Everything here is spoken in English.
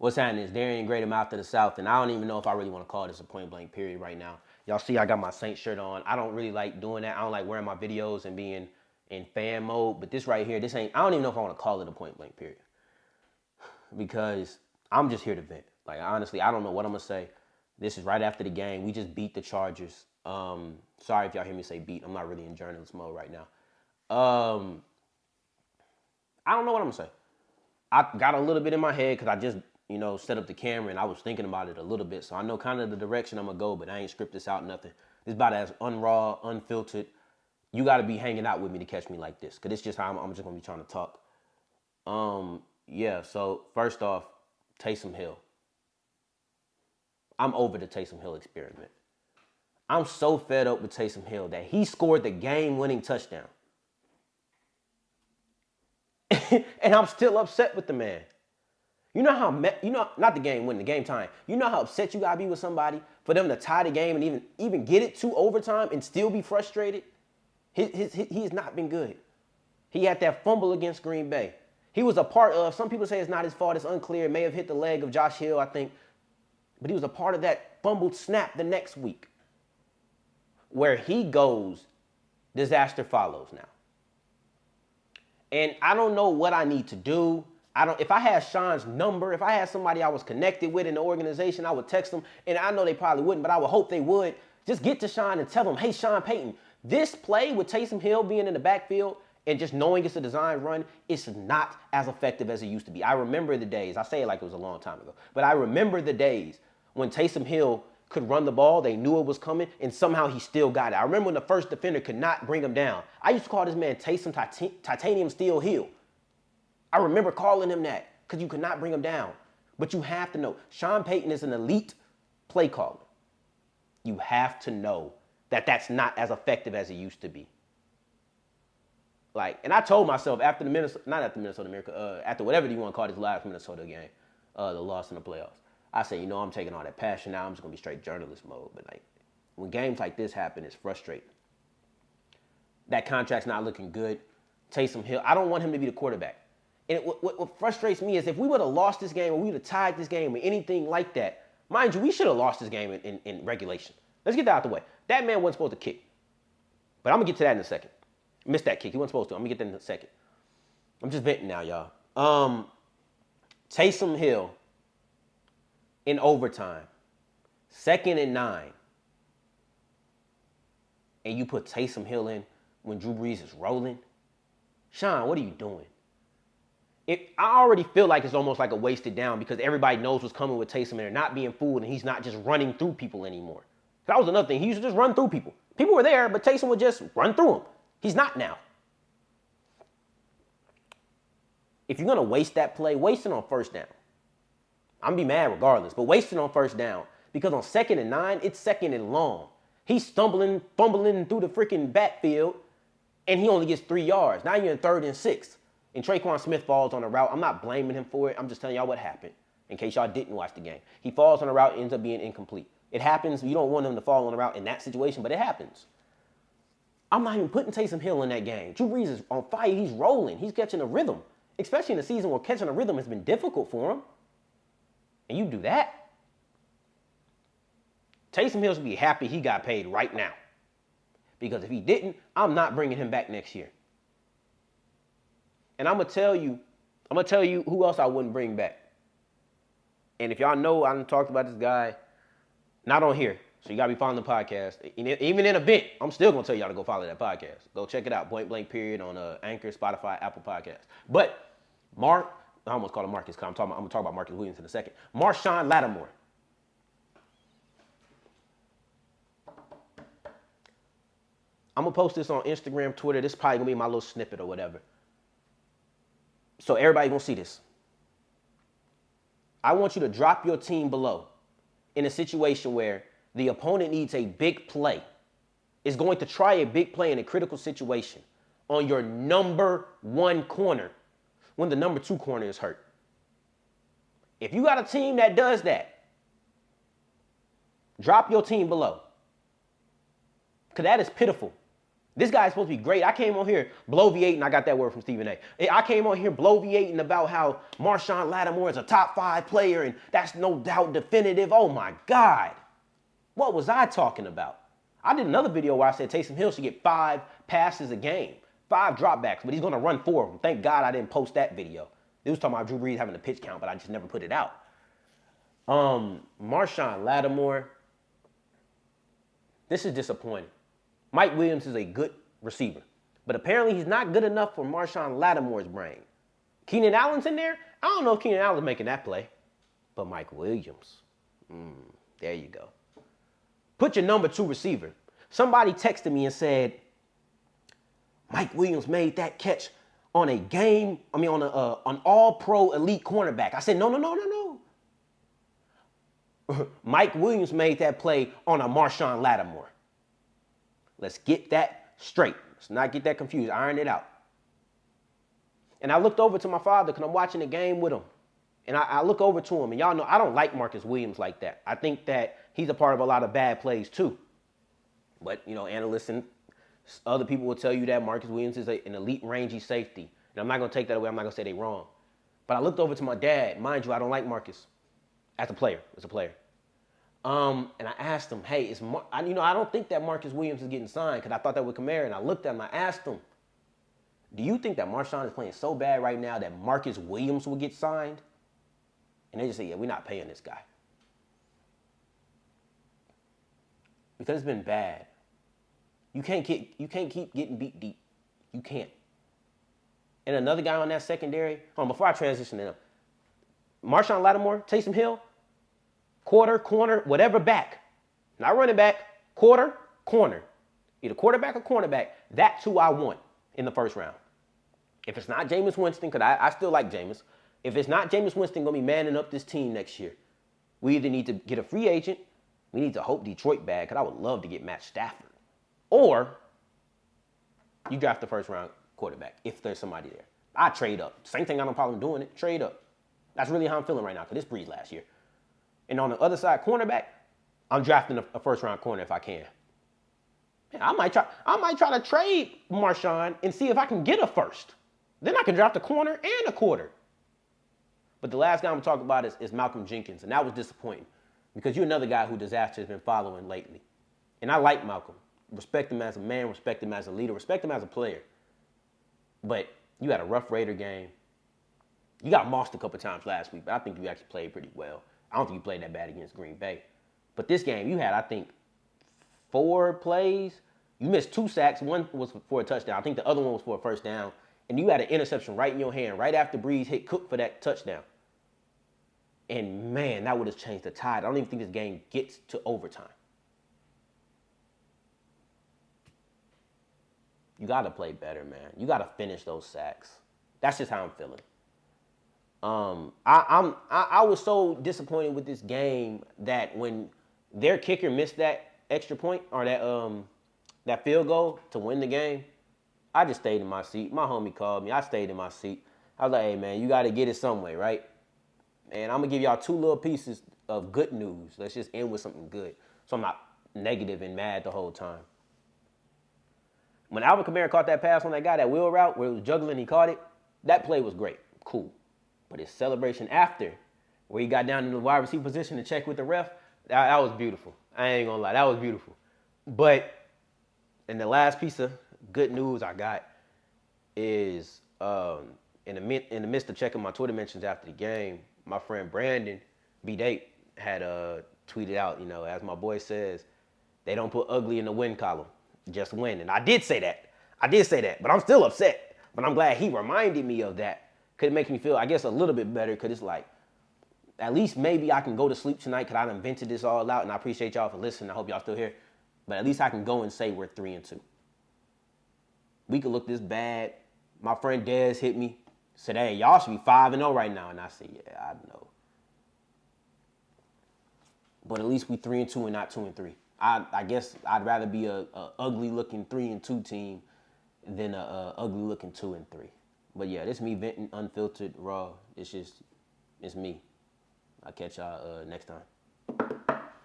What's happening is Darian Great him out to the South, and I don't even know if I really want to call this a point blank period right now. Y'all see I got my Saints shirt on. I don't really like doing that. I don't like wearing my videos and being in fan mode, but this right here, this ain't, I don't even know if I want to call it a point blank period because I'm just here to vent. Like, honestly, I don't know what I'm going to say. This is right after the game. We just beat the Chargers. Sorry if y'all hear me say beat. I'm not really in journalist mode right now. I don't know what I'm going to say. I got a little bit in my head because I just, set up the camera and I was thinking about it a little bit. So I know kind of the direction I'm going to go, but I ain't script this out, nothing. This about as unraw, unfiltered. You got to be hanging out with me to catch me like this because it's just how I'm just going to be trying to talk. Yeah, so first off, Taysom Hill. I'm over the Taysom Hill experiment. I'm so fed up with Taysom Hill that he scored the game-winning touchdown. And I'm still upset with the man. You know how, not the game win, the game time. You know how upset you gotta be with somebody for them to tie the game and even get it to overtime and still be frustrated? He has not been good. He had that fumble against Green Bay. He was a part of, some people say it's not his fault, it's unclear. It may have hit the leg of Josh Hill, I think. But he was a part of that fumbled snap the next week. Where he goes, disaster follows now. And I don't know what I need to do. If I had Sean's number, if I had somebody I was connected with in the organization, I would text them. And I know they probably wouldn't, but I would hope they would. Just get to Sean and tell him, hey, Sean Payton, this play with Taysom Hill being in the backfield and just knowing it's a design run, it's not as effective as it used to be. I remember the days, I say it like it was a long time ago, but I remember the days when Taysom Hill could run the ball, they knew it was coming, and somehow he still got it. I remember when the first defender could not bring him down. I used to call this man Taysom Titanium Steel Hill. I remember calling him that because you could not bring him down. But you have to know, Sean Payton is an elite play caller. You have to know that that's not as effective as it used to be. And I told myself after after whatever you want to call this last Minnesota game, the loss in the playoffs, I said, I'm taking all that passion now. I'm just going to be straight journalist mode. But when games like this happen, it's frustrating. That contract's not looking good. Taysom Hill, I don't want him to be the quarterback. And what frustrates me is if we would have lost this game or we would have tied this game or anything like that, mind you, we should have lost this game in regulation. Let's get that out the way. That man wasn't supposed to kick. But I'm going to get to that in a second. Missed that kick. He wasn't supposed to. I'm going to get that in a second. I'm just venting now, y'all. Taysom Hill in overtime, 2nd and 9. And you put Taysom Hill in when Drew Brees is rolling. Sean, what are you doing? I already feel like it's almost like a wasted down because everybody knows what's coming with Taysom and they're not being fooled and he's not just running through people anymore. That was another thing. He used to just run through people. People were there, but Taysom would just run through them. He's not now. If you're going to waste that play, waste it on first down. I'm going to be mad regardless, but waste it on first down because on 2nd and 9, it's 2nd and long. He's fumbling through the freaking backfield and he only gets 3 yards. Now you're in 3rd and 6. And Traquan Smith falls on a route. I'm not blaming him for it. I'm just telling y'all what happened in case y'all didn't watch the game. He falls on a route, ends up being incomplete. It happens. You don't want him to fall on a route in that situation, but it happens. I'm not even putting Taysom Hill in that game. Drew Brees is on fire. He's rolling. He's catching a rhythm, especially in a season where catching a rhythm has been difficult for him. And you do that? Taysom Hill should be happy he got paid right now. Because if he didn't, I'm not bringing him back next year. And I'm gonna tell you who else I wouldn't bring back. And if y'all know, I done talked about this guy, not on here, so you gotta be following the podcast. Even in a bit, I'm still gonna tell y'all to go follow that podcast. Go check it out, Point Blank Period on Anchor, Spotify, Apple Podcasts. But I almost called him Marcus. I'm gonna talk about Marcus Williams in a second. Marshawn Lattimore. I'm gonna post this on Instagram, Twitter. This is probably gonna be my little snippet or whatever. So everybody gonna see this. I want you to drop your team below in a situation where the opponent needs a big play, is going to try a big play in a critical situation on your number 1 corner when the number 2 corner is hurt. If you got a team that does that, drop your team below. Because that is pitiful. This guy's supposed to be great. I came on here bloviating. I got that word from Stephen A. I came on here bloviating about how Marshon Lattimore is a top 5 player, and that's no doubt definitive. Oh my God. What was I talking about? I did another video where I said Taysom Hill should get 5 passes a game, 5 dropbacks, but he's going to run 4 of them. Thank God I didn't post that video. It was talking about Drew Brees having a pitch count, but I just never put it out. Marshon Lattimore, this is disappointing. Mike Williams is a good receiver, but apparently he's not good enough for Marshon Lattimore's brain. Keenan Allen's in there. I don't know if Keenan Allen's making that play, but Mike Williams, there you go. Put your number 2 receiver. Somebody texted me and said, Mike Williams made that catch on a game, on an all-pro elite cornerback. I said, no. Mike Williams made that play on a Marshon Lattimore. Let's get that straight. Let's not get that confused. Iron it out. And I looked over to my father because I'm watching the game with him. And I look over to him, and y'all know I don't like Marcus Williams like that. I think that he's a part of a lot of bad plays too. But, analysts and other people will tell you that Marcus Williams is an elite rangy safety. And I'm not going to take that away. I'm not going to say they're wrong. But I looked over to my dad. Mind you, I don't like Marcus as a player. And I asked him, hey, I don't think that Marcus Williams is getting signed because I thought that with Kamara. And I looked at him, I asked him, do you think that Marshon is playing so bad right now that Marcus Williams will get signed? And they just say, yeah, we're not paying this guy. Because it's been bad. You can't keep getting beat deep. You can't. And another guy on that secondary, before I transition to them, Marshon Lattimore, Taysom Hill, quarter, corner, whatever back. Not running back, quarter, corner. Either quarterback or cornerback. That's who I want in the first round. If it's not Jameis Winston, because I still like Jameis. If it's not Jameis Winston going to be manning up this team next year, we either need to get a free agent, we need to hope Detroit bad, because I would love to get Matt Stafford. Or you draft the first round quarterback if there's somebody there. I trade up. Same thing, I don't problem doing it. Trade up. That's really how I'm feeling right now, because this Breeze last year. And on the other side, cornerback, I'm drafting a first round corner if I can. Man, I might try to trade Marshon and see if I can get a first. Then I can draft a corner and a quarter. But the last guy I'm talking about is Malcolm Jenkins, and that was disappointing because you're another guy who Disaster has been following lately. And I like Malcolm. Respect him as a man, respect him as a leader, respect him as a player. But you had a rough Raider game. You got mossed a couple times last week, but I think you actually played pretty well. I don't think you played that bad against Green Bay. But this game, you had, I think, 4 plays. You missed 2 sacks. One was for a touchdown. I think the other one was for a first down. And you had an interception right in your hand, right after Breeze hit Cook for that touchdown. And, man, that would have changed the tide. I don't even think this game gets to overtime. You got to play better, man. You got to finish those sacks. That's just how I'm feeling. I was so disappointed with this game that when their kicker missed that extra point or that field goal to win the game, I just stayed in my seat. My homie called me. I stayed in my seat. I was like, hey, man, you got to get it some way, right? And I'm going to give y'all 2 little pieces of good news. Let's just end with something good so I'm not negative and mad the whole time. When Alvin Kamara caught that pass on that guy, that wheel route where it was juggling, he caught it, that play was great. Cool. But his celebration after, where he got down in the wide receiver position to check with the ref, that was beautiful. I ain't going to lie. That was beautiful. But, and the last piece of good news I got is in the midst of checking my Twitter mentions after the game, my friend Brandon B-Date had tweeted out, as my boy says, they don't put ugly in the win column, just win. And I did say that, but I'm still upset. But I'm glad he reminded me of that. Could make me feel, I guess, a little bit better because it's like, at least maybe I can go to sleep tonight because I done vented this all out, and I appreciate y'all for listening. I hope y'all still here. But at least I can go and say we're 3-2. We could look this bad. My friend Dez hit me, said, hey, y'all should be 5-0 right now. And I said, yeah, I know. But at least we 3-2 and not 2-3. I guess I'd rather be a ugly-looking 3-2 team than a ugly-looking 2-3. But yeah, this me venting unfiltered, raw. It's me. I'll catch y'all next time.